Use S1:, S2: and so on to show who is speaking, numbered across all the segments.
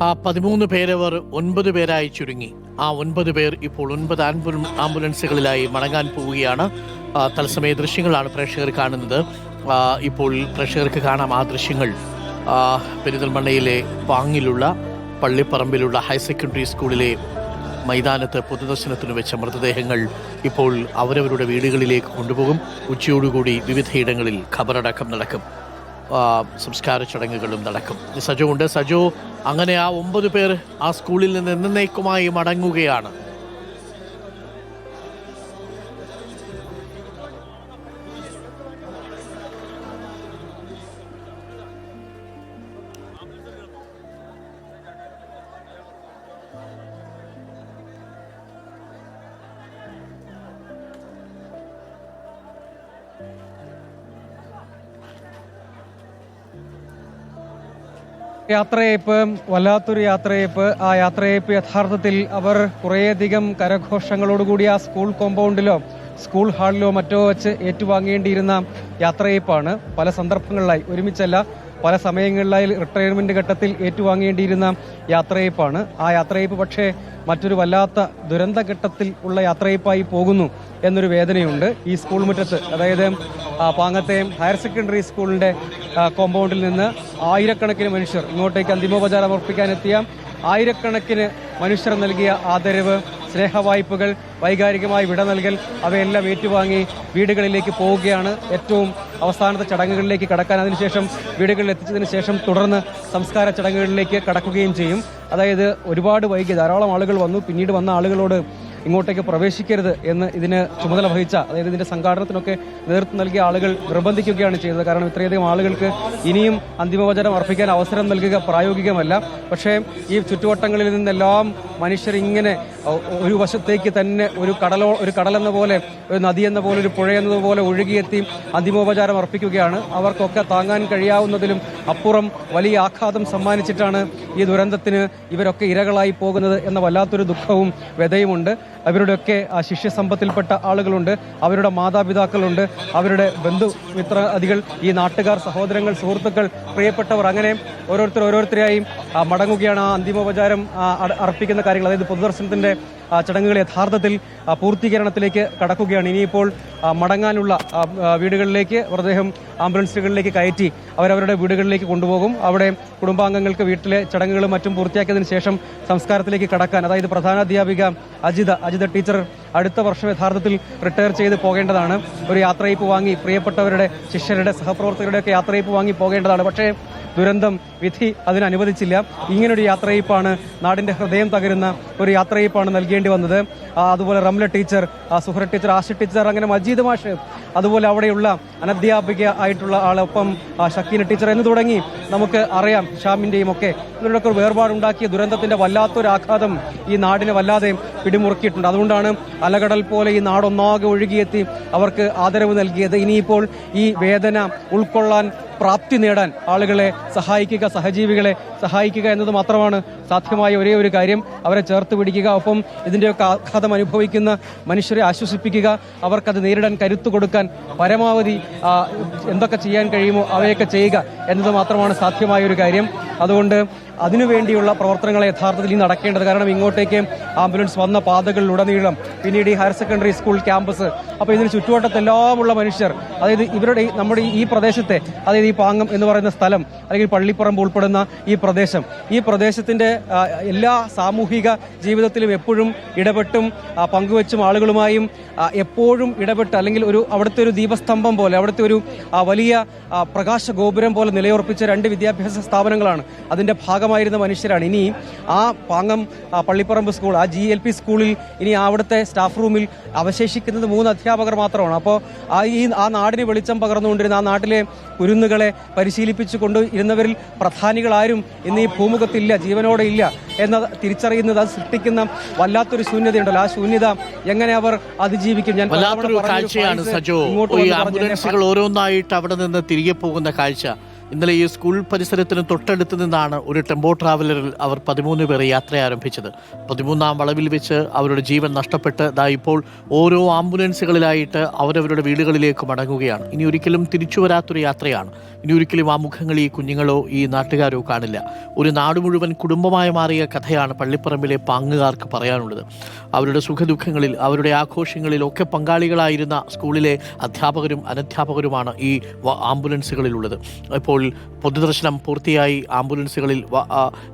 S1: 13 പേരവർ 9 പേരായി ചുരുങ്ങി. ആ 9 പേർ ഇപ്പോൾ 9 ആംബുലൻസുകളിലായി മടങ്ങാൻ പോവുകയാണ്. തത്സമയ ദൃശ്യങ്ങളാണ് പ്രേക്ഷകർ കാണുന്നത്. ഇപ്പോൾ പ്രേക്ഷകർക്ക് കാണാം ആ ദൃശ്യങ്ങൾ. പെരിന്തൽമണ്ണയിലെ പാങ്ങിലുള്ള പള്ളിപ്പറമ്പിലുള്ള ഹയർ സെക്കൻഡറി സ്കൂളിലെ മൈതാനത്ത് പൊതുദർശനത്തിന് വെച്ച മൃതദേഹങ്ങൾ ഇപ്പോൾ അവരവരുടെ വീടുകളിലേക്ക് കൊണ്ടുപോകും. ഉച്ചയോടുകൂടി വിവിധയിടങ്ങളിൽ ഖബറടക്കം നടക്കും, സംസ്കാര ചടങ്ങുകളും നടക്കും. സജോ ഉണ്ട്. സജോ, അങ്ങനെ ആ 9 പേർ ആ സ്കൂളിൽ നിന്ന് എന്നേക്കുമായി മടങ്ങുകയാണ്.
S2: യാത്രയയപ്പ് വല്ലാത്തൊരു യാത്രയയപ്പ്. ആ യാത്രയയപ്പ് യഥാർത്ഥത്തിൽ അവർ കുറേയധികം കരഘോഷങ്ങളോടുകൂടി ആ സ്കൂൾ കോമ്പൗണ്ടിലോ സ്കൂൾ ഹാളിലോ മറ്റോ വെച്ച് ഏറ്റുവാങ്ങേണ്ടിയിരുന്ന യാത്രയയപ്പാണ്. പല സന്ദർഭങ്ങളിലായി, ഒരുമിച്ചല്ല, പല സമയങ്ങളിലായി റിട്ടയർമെന്റ് ഘട്ടത്തിൽ ഏറ്റുവാങ്ങേണ്ടിയിരുന്ന യാത്രയയപ്പാണ്. ആ യാത്രയയപ്പ് പക്ഷേ മറ്റൊരു വല്ലാത്ത ദുരന്തഘട്ടത്തിൽ ഉള്ള യാത്രയയപ്പായി പോകുന്നു എന്നൊരു വേദനയുണ്ട്. ഈ സ്കൂൾ മുറ്റത്ത്, അതായത് പാങ്ങത്തെ ഹയർ സെക്കൻഡറി സ്കൂളിന്റെ കോമ്പൗണ്ടിൽ നിന്ന് ആയിരക്കണക്കിന് മനുഷ്യർ ഇങ്ങോട്ടേക്ക് അന്തിമോപചാരം അർപ്പിക്കാനെത്തിയ ആയിരക്കണക്കിന് മനുഷ്യർ നൽകിയ ആദരവ്, സ്നേഹവായ്പകൾ, വൈകാരികമായി വിട നൽകൽ, അവയെല്ലാം ഏറ്റുവാങ്ങി വീടുകളിലേക്ക് പോവുകയാണ്. ഏറ്റവും അവസാനത്തെ ചടങ്ങുകളിലേക്ക് കടക്കാൻ, അതിനുശേഷം വീടുകളിൽ എത്തിച്ചതിന് ശേഷം തുടർന്ന് സംസ്കാര ചടങ്ങുകളിലേക്ക് കടക്കുകയും ചെയ്യും. അതായത് ഒരുപാട് വൈകി ധാരാളം ആളുകൾ വന്നു. പിന്നീട് വന്ന ആളുകളോട് ഇങ്ങോട്ടേക്ക് പ്രവേശിക്കരുത് എന്ന് ഇതിന് ചുമതല വഹിച്ച, അതായത് ഇതിന്റെ സംഘാടനത്തിനൊക്കെ നേതൃത്വം നൽകിയ ആളുകൾ നിർബന്ധിക്കുകയാണ് ചെയ്തത്. കാരണം ഇത്രയധികം ആളുകൾക്ക് ഇനിയും അന്തിമോപചാരം അർപ്പിക്കാൻ അവസരം നൽകുക പ്രായോഗികമല്ല. പക്ഷേ ഈ ചുറ്റുവട്ടങ്ങളിൽ നിന്നെല്ലാം മനുഷ്യർ ഇങ്ങനെ ഒരു വശത്തേക്ക് തന്നെ ഒരു കടലെന്ന പോലെ, ഒരു നദി എന്ന പോലെ, ഒരു പുഴയെന്നതുപോലെ ഒഴുകിയെത്തി അന്തിമോപചാരം അർപ്പിക്കുകയാണ്. അവർക്കൊക്കെ താങ്ങാൻ കഴിയാവുന്നതിലും അപ്പുറം വലിയ ആഘാതം സമ്മാനിച്ചിട്ടാണ് ഈ ദുരന്തത്തിന് ഇവരൊക്കെ ഇരകളായി പോകുന്നത് എന്ന വല്ലാത്തൊരു ദുഃഖവും വ്യതയുമുണ്ട്. അവരുടെയൊക്കെ ആ ശിഷ്യസമ്പത്തിൽപ്പെട്ട ആളുകളുണ്ട്, അവരുടെ മാതാപിതാക്കളുണ്ട്, അവരുടെ ബന്ധുമിത്രാദികൾ, ഈ നാട്ടുകാർ, സഹോദരങ്ങൾ, സുഹൃത്തുക്കൾ, പ്രിയപ്പെട്ടവർ, അങ്ങനെ ഓരോരുത്തരായി മടങ്ങുകയാണ്. ആ അന്തിമോപചാരം അർപ്പിക്കുന്ന കാര്യങ്ങൾ, അതായത് പൊതുദർശനത്തിന്റെ ചടങ്ങുകൾ യഥാർത്ഥത്തിൽ പൂർത്തീകരണത്തിലേക്ക് കടക്കുകയാണ്. ഇനിയിപ്പോൾ മടങ്ങാനുള്ള വീടുകളിലേക്ക് മൃതദേഹം ആംബുലൻസുകളിലേക്ക് കയറ്റി അവരവരുടെ വീടുകളിലേക്ക് കൊണ്ടുപോകും. അവിടെ കുടുംബാംഗങ്ങൾക്ക് വീട്ടിലെ ചടങ്ങുകളും മറ്റും പൂർത്തിയാക്കിയതിനു ശേഷം സംസ്കാരത്തിലേക്ക് കടക്കാൻ, അതായത് പ്രധാനാധ്യാപിക അജിത ടീച്ചർ അടുത്ത വർഷം യഥാർത്ഥത്തിൽ റിട്ടയർ ചെയ്ത് പോകേണ്ടതാണ്. ഒരു യാത്രയയപ്പ് വാങ്ങി പ്രിയപ്പെട്ടവരുടെ, ശിഷ്യരുടെ, സഹപ്രവർത്തകരുടെയൊക്കെ യാത്രയയപ്പ് വാങ്ങി പോകേണ്ടതാണ്. പക്ഷേ ദുരന്തം, വിധി അതിനനുവദിച്ചില്ല. ഇങ്ങനൊരു യാത്രയയപ്പാണ്, നാടിന്റെ ഹൃദയം തകരുന്ന ഒരു യാത്രയയപ്പാണ് നൽകേണ്ടി വന്നത്. അതുപോലെ റംല ടീച്ചർ, സുഹ്ര ടീച്ചർ, ആശ ടീച്ചർ, അങ്ങനെ മജീദ് മാഷ്, അതുപോലെ അവിടെയുള്ള അനധ്യാപിക ആയിട്ടുള്ള ആളൊപ്പം ഷക്കീന ടീച്ചർ എന്ന് തുടങ്ങി നമുക്ക് അറിയാം, ഷാമിന്റെയും ഒക്കെ ഇവരുടെയൊക്കെ വേർപാടുണ്ടാക്കിയ ദുരന്തത്തിന്റെ വല്ലാത്തൊരു ആഘാതം ഈ നാടിനെ വല്ലാതെ പിടിമുറുക്കിയിട്ടുണ്ട്. അതുകൊണ്ടാണ് അലകടൽ പോലെ ഈ നാടൊന്നാകെ ഒഴുകിയെത്തി അവർക്ക് ആദരവ് നൽകിയത്. ഇനിയിപ്പോൾ ഈ വേദന ഉൾക്കൊള്ളാൻ, പ്രാപ്തി നേടാൻ ആളുകളെ സഹായിക്കുക, സഹജീവികളെ സഹായിക്കുക എന്നത് മാത്രമാണ് സാധ്യമായ ഒരേ ഒരു കാര്യം. അവരെ ചേർത്ത് പിടിക്കുക, ഒപ്പം ഇതിൻ്റെയൊക്കെ ആഘാതം അനുഭവിക്കുന്ന മനുഷ്യരെ ആശ്വസിപ്പിക്കുക, അവർക്കത് നേരിടാൻ കരുത്തു കൊടുക്കാൻ പരമാവധി എന്തൊക്കെ ചെയ്യാൻ കഴിയുമോ അവയൊക്കെ ചെയ്യുക എന്നത് മാത്രമാണ് സാധ്യമായ ഒരു കാര്യം. അതുകൊണ്ട് അതിനുവേണ്ടിയുള്ള പ്രവർത്തനങ്ങൾ യഥാർത്ഥത്തിൽ നടക്കേണ്ടത്. കാരണം ഇങ്ങോട്ടേക്ക് ആംബുലൻസ് വന്ന പാതകളിലുടനീളം, പിന്നീട് ഈ ഹയർ സെക്കൻഡറി സ്കൂൾ ക്യാമ്പസ്, അപ്പോൾ ഇതിന് ചുറ്റുവട്ടത്തെല്ലാമുള്ള മനുഷ്യർ, അതായത് ഇവരുടെ നമ്മുടെ ഈ പ്രദേശത്തെ, അതായത് ഈ പാങ്ങം എന്ന് പറയുന്ന സ്ഥലം, അല്ലെങ്കിൽ പള്ളിപ്പറമ്പ് ഉൾപ്പെടുന്ന ഈ പ്രദേശത്തിന്റെ എല്ലാ സാമൂഹിക ജീവിതത്തിലും എപ്പോഴും ഇടപെട്ടും പങ്കുവെച്ചും ആളുകളുമായും എപ്പോഴും ഇടപെട്ട്, അല്ലെങ്കിൽ അവിടുത്തെ ഒരു ദീപസ്തംഭം പോലെ, അവിടുത്തെ ഒരു വലിയ പ്രകാശ ഗോപുരം പോലെ നിലയുറപ്പിച്ച 2 വിദ്യാഭ്യാസ സ്ഥാപനങ്ങളാണ്. അതിന്റെ ഭാഗമായിരുന്ന മനുഷ്യരാണ്. ഇനി ആ പാങ്ങം പള്ളിപ്പറമ്പ് സ്കൂൾ, ആ GLP സ്കൂളിൽ ഇനി അവിടുത്തെ സ്റ്റാഫ് റൂമിൽ അവശേഷിക്കുന്നത് 3 അധ്യാപകർ മാത്രമാണ്. അപ്പോൾ ആ നാടിന് വെളിച്ചം പകർന്നുകൊണ്ടിരുന്ന, ആ നാട്ടിലെ കുരുന്നുകളെ പരിശീലിപ്പിച്ചു കൊണ്ടിരുന്നവരിൽ പ്രധാനികളാരും ഇന്ന് ഈ ഭൂമുഖത്തില്ല, ജീവനോടെ ഇല്ല എന്ന് തിരിച്ചറിയുന്നത്, അത് സൃഷ്ടിക്കുന്ന വല്ലാത്തൊരു ശൂന്യതയുണ്ടല്ലോ. ആ ശൂന്യത എങ്ങനെ അവർ അതിജീവിക്കും? ഞാൻ
S1: കാഴ്ചയാണ് സജോ, ഈ ആംബുലൻസുകൾ ഓരോന്നായിട്ട് അവിടെ നിന്ന് തിരികെ പോകുന്ന കാഴ്ച. ഇന്നലെ ഈ സ്കൂൾ പരിസരത്തിന് തൊട്ടടുത്ത് നിന്നാണ് ഒരു ടെമ്പോ ട്രാവലറിൽ അവർ 13 പേർ യാത്ര ആരംഭിച്ചത്. 13ാം വളവിൽ വെച്ച് അവരുടെ ജീവൻ നഷ്ടപ്പെട്ട് ഇപ്പോൾ ഓരോ ആംബുലൻസുകളിലായിട്ട് അവരവരുടെ വീടുകളിലേക്ക് മടങ്ങുകയാണ്. ഇനി ഒരിക്കലും തിരിച്ചു വരാത്തൊരു യാത്രയാണ്. ഇനി ഒരിക്കലും ആ മുഖങ്ങൾ ഈ കുഞ്ഞുങ്ങളോ ഈ നാട്ടുകാരോ കാണില്ല. ഒരു നാട് മുഴുവൻ കുടുംബമായി മാറിയ കഥയാണ് പള്ളിപ്പറമ്പിലെ പാങ്ങുകാർക്ക് പറയാനുള്ളത്. അവരുടെ സുഖദുഃഖങ്ങളിൽ, അവരുടെ ആഘോഷങ്ങളിലൊക്കെ പങ്കാളികളായിരുന്ന സ്കൂളിലെ അധ്യാപകരും അനധ്യാപകരുമാണ് ഈ ആംബുലൻസുകളിലുള്ളത്. ഇപ്പോൾ പൊതുദർശനം പൂർത്തിയായി ആംബുലൻസുകളിൽ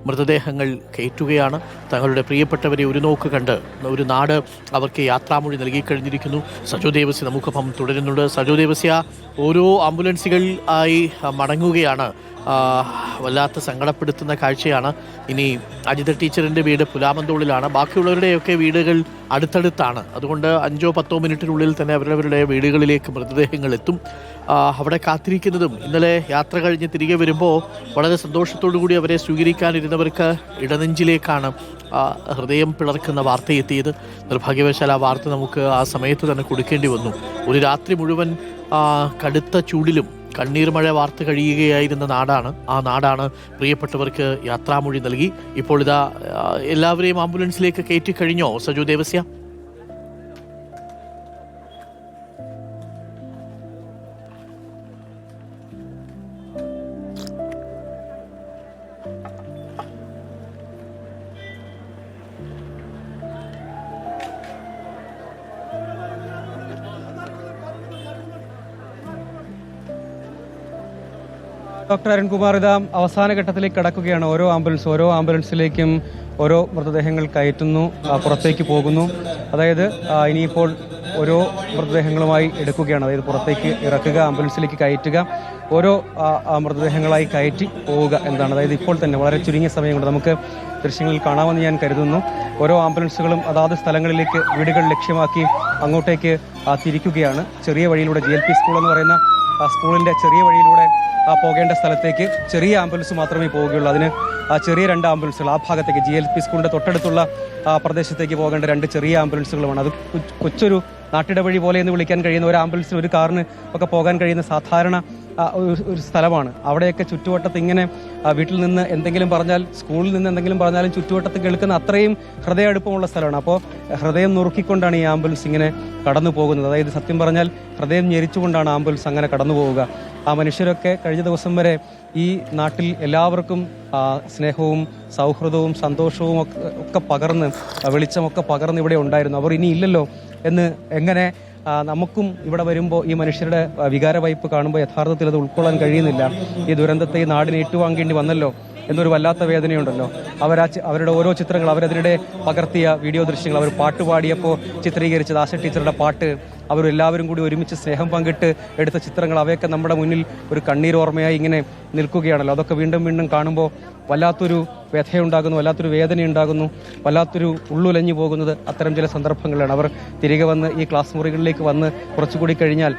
S1: മൃതദേഹങ്ങൾ കയറ്റുകയാണ്. തങ്ങളുടെ പ്രിയപ്പെട്ടവരെ ഒരു നോക്ക് കണ്ട് ഒരു നാട് അവർക്ക് യാത്രാമൊഴി നൽകിക്കഴിഞ്ഞിരിക്കുന്നു. സജോ ദേവസ്യ നമുക്കൊപ്പം തുടരുന്നുണ്ട്. സജോ ദേവസ്യ, ഓരോ ആംബുലൻസുകൾ ആയി മടങ്ങുകയാണ്. വല്ലാത്ത സങ്കടപ്പെടുത്തുന്ന കാഴ്ചയാണ്. ഇനി അജിത ടീച്ചറിൻ്റെ വീട് പുലാമന്തോളിലാണ്. ബാക്കിയുള്ളവരുടെയൊക്കെ വീടുകൾ അടുത്തടുത്താണ്. അതുകൊണ്ട് 5-10 മിനിറ്റിനുള്ളിൽ തന്നെ അവരവരുടെ വീടുകളിലേക്ക് മൃതദേഹങ്ങൾ എത്തും. അവിടെ കാത്തിരിക്കുന്നതും ഇന്നലെ യാത്ര കഴിഞ്ഞ് തിരികെ വരുമ്പോൾ വളരെ സന്തോഷത്തോടു കൂടി അവരെ സ്വീകരിക്കാനിരുന്നവർക്ക് ഇടനെഞ്ചിലേക്കാണ് ഹൃദയം പിളർക്കുന്ന വാർത്ത എത്തിയത്. നിർഭാഗ്യവശാൽ ആ വാർത്ത നമുക്ക് ആ സമയത്ത് തന്നെ കൊടുക്കേണ്ടി വന്നു. ഒരു രാത്രി മുഴുവൻ കടുത്ത ചൂടിലും കണ്ണീർ മഴ വാർത്ത കഴിയുകയായിരുന്ന നാടാണ്. ആ നാടാണ് പ്രിയപ്പെട്ടവർക്ക് യാത്രാമൊഴി നൽകി. ഇപ്പോൾ ഇതാ എല്ലാവരെയും ആംബുലൻസിലേക്ക് കയറ്റി കഴിഞ്ഞോ സജു ദേവസ്യ?
S2: ഡോക്ടർ അരുൺകുമാർ, ഇതാ അവസാന ഘട്ടത്തിലേക്ക് കടക്കുകയാണ്. ഓരോ ആംബുലൻസിലേക്കും ഓരോ മൃതദേഹങ്ങൾ കയറ്റുന്നു, പുറത്തേക്ക് പോകുന്നു. അതായത് ഇനിയിപ്പോൾ ഓരോ മൃതദേഹങ്ങളുമായി എടുക്കുകയാണ്. അതായത് പുറത്തേക്ക് ഇറക്കുക, ആംബുലൻസിലേക്ക് കയറ്റുക, ഓരോ മൃതദേഹങ്ങളായി കയറ്റി പോവുക എന്നതാണ്. അതായത് ഇപ്പോൾ തന്നെ വളരെ ചുരുങ്ങിയ സമയം കൊണ്ട് നമുക്ക് ദൃശ്യങ്ങളിൽ കാണാമെന്ന് ഞാൻ കരുതുന്നു. ഓരോ ആംബുലൻസുകളും അതാത് സ്ഥലങ്ങളിലേക്ക്, വീടുകൾ ലക്ഷ്യമാക്കി അങ്ങോട്ടേക്ക് തിരിക്കുകയാണ്. ചെറിയ വഴിയിലൂടെ GLP സ്കൂൾ എന്ന് പറയുന്ന സ്കൂളിൻ്റെ ചെറിയ വഴിയിലൂടെ പോകേണ്ട സ്ഥലത്തേക്ക് ചെറിയ ആംബുലൻസ് മാത്രമേ പോവുകയുള്ളൂ. അതിന് ചെറിയ 2 ആംബുലൻസുകൾ ആ ഭാഗത്തേക്ക് GLP സ്കൂളിൻ്റെ തൊട്ടടുത്തുള്ള പ്രദേശത്തേക്ക് പോകേണ്ട 2 ചെറിയ ആംബുലൻസുകളുമാണ്. അത് കൊച്ചൊരു നാട്ടിടവഴി പോലെ എന്ന് വിളിക്കാൻ കഴിയുന്ന ഒരു ആംബുലൻസിന്, ഒരു കാറിന് ഒക്കെ പോകാൻ കഴിയുന്ന സാധാരണ ഒരു സ്ഥലമാണ്. അവിടെയൊക്കെ ചുറ്റുവട്ടത്ത് ഇങ്ങനെ വീട്ടിൽ നിന്ന് എന്തെങ്കിലും പറഞ്ഞാൽ, സ്കൂളിൽ നിന്ന് എന്തെങ്കിലും പറഞ്ഞാലും ചുറ്റുവട്ടത്ത് കേൾക്കുന്ന അത്രയും ഹൃദയടുപ്പമുള്ള സ്ഥലമാണ്. അപ്പോൾ ഹൃദയം നുറുക്കിക്കൊണ്ടാണ് ഈ ആംബുലൻസ് ഇങ്ങനെ കടന്നു പോകുന്നത്. അതായത് സത്യം പറഞ്ഞാൽ ഹൃദയം ഞെരിച്ചുകൊണ്ടാണ് ആംബുലൻസ് അങ്ങനെ കടന്നു പോവുക. ആ മനുഷ്യരൊക്കെ കഴിഞ്ഞ ദിവസം വരെ ഈ നാട്ടിൽ എല്ലാവർക്കും സ്നേഹവും സൗഹൃദവും സന്തോഷവും ഒക്കെ പകർന്ന്, വെളിച്ചമൊക്കെ പകർന്ന് ഇവിടെ ഉണ്ടായിരുന്നു. അവർ ഇനി ഇല്ലല്ലോ എന്ന് എങ്ങനെ നമുക്കും ഇവിടെ വരുമ്പോൾ ഈ മനുഷ്യരുടെ വികാരവായ്പ് കാണുമ്പോൾ യഥാർത്ഥത്തിൽ അത് ഉൾക്കൊള്ളാൻ കഴിയുന്നില്ല. ഈ ദുരന്തത്തെ ഈ നാടിന് ഏറ്റുവാങ്ങേണ്ടി വന്നല്ലോ എന്നൊരു വല്ലാത്ത വേദനയുണ്ടല്ലോ. അവരുടെ ഓരോ ചിത്രങ്ങൾ, അവരതിനിടെ പകർത്തിയ വീഡിയോ ദൃശ്യങ്ങൾ, അവർ പാട്ടുപാടിയപ്പോൾ ചിത്രീകരിച്ചത് ആശ ടീച്ചറുടെ പാട്ട്, അവരെല്ലാവരും കൂടി ഒരുമിച്ച് സ്നേഹം പങ്കിട്ട് എടുത്ത ചിത്രങ്ങൾ, അവയൊക്കെ നമ്മുടെ മുന്നിൽ ഒരു കണ്ണീരോർമ്മയായി ഇങ്ങനെ നിൽക്കുകയാണല്ലോ. അതൊക്കെ വീണ്ടും വീണ്ടും കാണുമ്പോൾ വല്ലാത്തൊരു വ്യഥയുണ്ടാകുന്നു, വല്ലാത്തൊരു വേദനയുണ്ടാകുന്നു, വല്ലാത്തൊരു ഉള്ളുലഞ്ഞു പോകുന്നത് അത്തരം ചില സന്ദർഭങ്ങളിലാണ്. അവർ തിരികെ വന്ന് ഈ ക്ലാസ് മുറികളിലേക്ക് വന്ന് കുറച്ചുകൂടി കഴിഞ്ഞാൽ,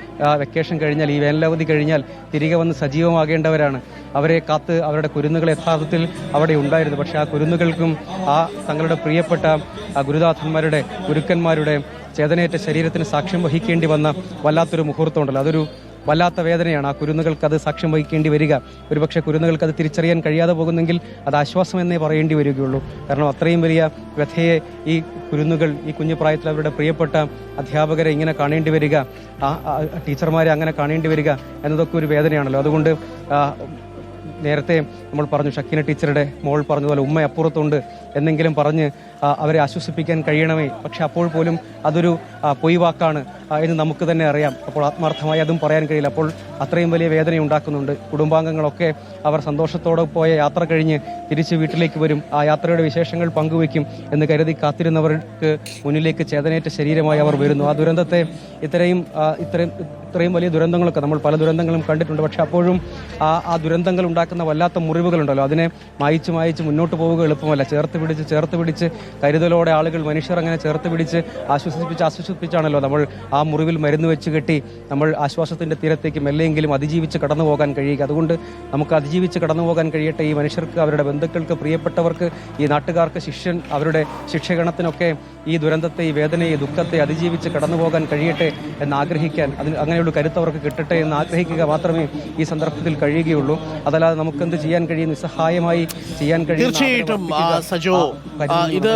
S2: വെക്കേഷൻ കഴിഞ്ഞാൽ, ഈ വേനലവധി കഴിഞ്ഞാൽ തിരികെ വന്ന് സജീവമാകേണ്ടവരാണ്. അവരെ കാത്ത് അവരുടെ കുരുന്നുകൾ യഥാർത്ഥത്തിൽ അവിടെ ഉണ്ടായിരുന്നു. പക്ഷേ ആ കുരുന്നുകൾക്കും തങ്ങളുടെ പ്രിയപ്പെട്ട ഗുരുനാഥന്മാരുടെ, ഗുരുക്കന്മാരുടെ ചേതനയേറ്റ ശരീരത്തിന് സാക്ഷ്യം വഹിക്കേണ്ടി വന്ന വല്ലാത്തൊരു മുഹൂർത്തമുണ്ടല്ലോ. അതൊരു വല്ലാത്ത വേദനയാണ്. ആ കുരുന്നുകൾക്ക് അത് സാക്ഷ്യം വഹിക്കേണ്ടി വരിക. ഒരുപക്ഷെ കുരുന്നുകൾക്ക് അത് തിരിച്ചറിയാൻ കഴിയാതെ പോകുന്നെങ്കിൽ അത് ആശ്വാസം എന്നേ പറയേണ്ടി വരികയുള്ളൂ. കാരണം അത്രയും വലിയ വ്യഥയെ ഈ കുരുന്നുകൾ ഈ കുഞ്ഞു പ്രായത്തിൽ അവരുടെ പ്രിയപ്പെട്ട അധ്യാപകരെ ഇങ്ങനെ കാണേണ്ടി വരിക, ടീച്ചർമാരെ അങ്ങനെ കാണേണ്ടി വരിക എന്നതൊക്കെ ഒരു വേദനയാണല്ലോ. അതുകൊണ്ട് നേരത്തെ നമ്മൾ പറഞ്ഞു, ഷക്കീന ടീച്ചറുടെ മോൾ പറഞ്ഞതുപോലെ ഉമ്മ അപ്പുറത്തുണ്ട് എന്നെങ്കിലും പറഞ്ഞ് അവരെ ആശ്വസിപ്പിക്കാൻ കഴിയണമേ. പക്ഷെ അപ്പോൾ പോലും അതൊരു പൊയ് വാക്കാണ് എന്ന് നമുക്ക് തന്നെ അറിയാം. അപ്പോൾ ആത്മാർത്ഥമായി അതും പറയാൻ കഴിയില്ല. അപ്പോൾ അത്രയും വലിയ വേദന ഉണ്ടാക്കുന്നുണ്ട്. കുടുംബാംഗങ്ങളൊക്കെ അവർ സന്തോഷത്തോടെ പോയ യാത്ര കഴിഞ്ഞ് തിരിച്ച് വീട്ടിലേക്ക് വരും, ആ യാത്രയുടെ വിശേഷങ്ങൾ പങ്കുവയ്ക്കും എന്ന് കരുതി കാത്തിരുന്നവർക്ക് മുന്നിലേക്ക് ചേതനേറ്റ ശരീരമായി അവർ വരുന്നു. ആ ദുരന്തത്തെ ഇത്രയും വലിയ ദുരന്തങ്ങളൊക്കെ നമ്മൾ പല ദുരന്തങ്ങളും കണ്ടിട്ടുണ്ട്. പക്ഷെ അപ്പോഴും ആ ദുരന്തങ്ങൾ ഉണ്ടാക്കുന്ന വല്ലാത്ത മുറിവുകളുണ്ടല്ലോ, അതിനെ മായിച്ച് മുന്നോട്ട് പോവുക എളുപ്പമല്ല. ചേർത്ത് പിടിച്ച് കരുതലോടെ ആളുകൾ, മനുഷ്യർ അങ്ങനെ ചേർത്ത് പിടിച്ച് ആശ്വസിപ്പിച്ചാണല്ലോ നമ്മൾ ആ മുറിവിൽ മരുന്ന് വെച്ച് കെട്ടി നമ്മൾ ആശ്വാസത്തിൻ്റെ തീരത്തേക്ക് മെല്ലെയെങ്കിലും അതിജീവിച്ച് കടന്നു പോകാൻ കഴിയുക. അതുകൊണ്ട് നമുക്ക് അതിജീവിച്ച് കടന്നു പോകാൻ കഴിയട്ടെ. ഈ മനുഷ്യർക്ക്, അവരുടെ ബന്ധുക്കൾക്ക്, പ്രിയപ്പെട്ടവർക്ക്, ഈ നാട്ടുകാർക്ക്, അവരുടെ ശിക്ഷകണത്തിനൊക്കെ ഈ ദുരന്തത്തെ, ഈ വേദനയെ, ദുഃഖത്തെ അതിജീവിച്ച് കടന്നു പോകാൻ കഴിയട്ടെ എന്നാഗ്രഹിക്കാൻ, അങ്ങനെയുള്ള കൂടുതൽ കരുത്ത് അവർക്ക് കിട്ടട്ടെ എന്ന് ആഗ്രഹിക്കുക മാത്രമേ ഈ സന്ദർഭത്തിൽ കഴിയുകയുള്ളൂ. അതല്ലാതെ നമുക്കെന്ത് ചെയ്യാൻ കഴിയും, നിസ്സഹായമായി ചെയ്യാൻ കഴിയും.
S1: തീർച്ചയായിട്ടും സജോ, ഇത്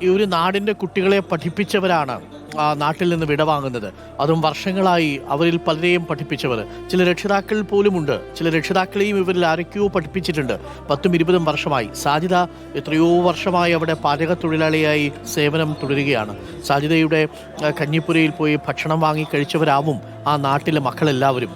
S1: ഈ ഒരു നാടിന്റെ കുട്ടികളെ പഠിപ്പിച്ചവരാണ് നാട്ടിൽ നിന്ന് വിടവാങ്ങുന്നത്. അതും വർഷങ്ങളായി അവരിൽ പലരെയും പഠിപ്പിച്ചവർ. ചില രക്ഷിതാക്കൾ പോലുമുണ്ട്. ചില രക്ഷിതാക്കളെയും ഇവരിൽ ആരൊക്കെയോ പഠിപ്പിച്ചിട്ടുണ്ട്. 10-20 വർഷമായി. സാജിദ എത്രയോ വർഷമായി അവിടെ പാചക തൊഴിലാളിയായി സേവനം തുടരുകയാണ്. സാജിദയുടെ കഞ്ഞിപ്പുരയിൽ പോയി ഭക്ഷണം വാങ്ങി കഴിച്ചവരാവും ആ നാട്ടിലെ മക്കളെല്ലാവരും.